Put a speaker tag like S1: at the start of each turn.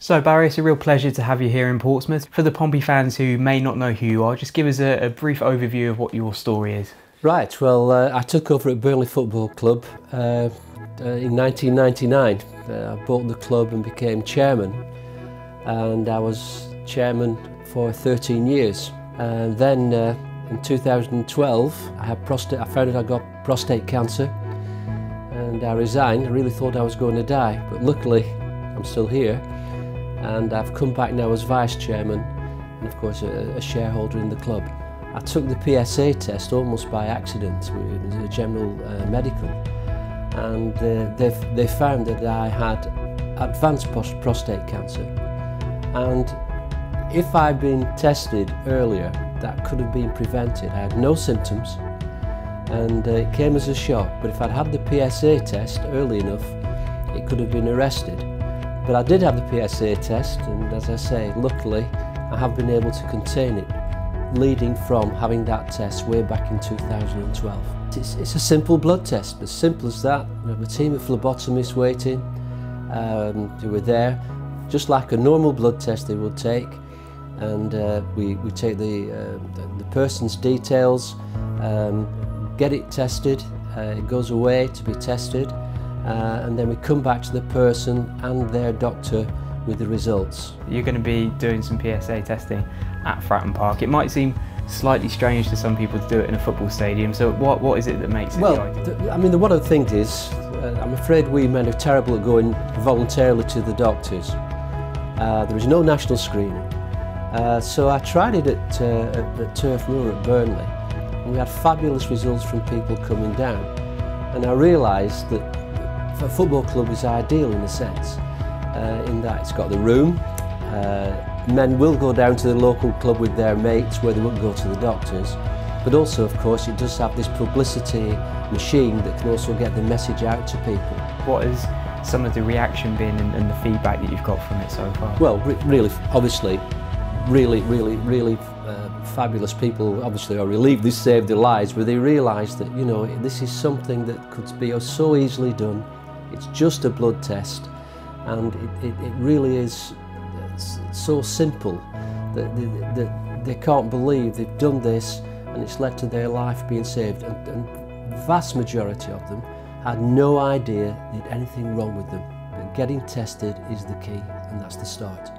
S1: So Barry, it's a real pleasure to have you here in Portsmouth. For the Pompey fans who may not know who you are, just give us a brief overview of what your story is.
S2: Right, well I took over at Burnley Football Club in 1999. I bought the club and became chairman, and I was chairman for 13 years. And then in 2012 I found out I got prostate cancer, and I resigned. I really thought I was going to die, but luckily I'm still here. And I've come back now as vice-chairman and of course a shareholder in the club. I took the PSA test almost by accident. It was a general medical, and they found that I had advanced prostate cancer, and if I'd been tested earlier that could have been prevented. I had no symptoms and it came as a shock, but if I'd had the PSA test early enough it could have been arrested. But I did have the PSA test, and as I say, luckily I have been able to contain it, leading from having that test way back in 2012. It's a simple blood test, as simple as that. We have a team of phlebotomists waiting who were there, just like a normal blood test they would take, and we take the person's details, get it tested, it goes away to be tested, and then we come back to the person and their doctor with the results.
S1: You're going to be doing some PSA testing at Fratton Park. It might seem slightly strange to some people to do it in a football stadium, so what is it that makes it the ideal?
S2: I mean, one of the things is, I'm afraid we men are terrible at going voluntarily to the doctors. There is no national screening. So I tried it at Turf Moor at Burnley, and we had fabulous results from people coming down. And I realised that a football club is ideal in a sense, in that it's got the room. Men will go down to the local club with their mates where they won't go to the doctors, but also of course it does have this publicity machine that can also get the message out to people.
S1: What has some of the reaction been and the feedback that you've got from it so far?
S2: Well, really, obviously, really fabulous. People obviously are relieved this saved their lives, but they realise that, you know, this is something that could be so easily done. It's just a blood test, and it really is so simple that they can't believe they've done this and it's led to their life being saved. And the vast majority of them had no idea they had anything wrong with them. But getting tested is the key, and that's the start.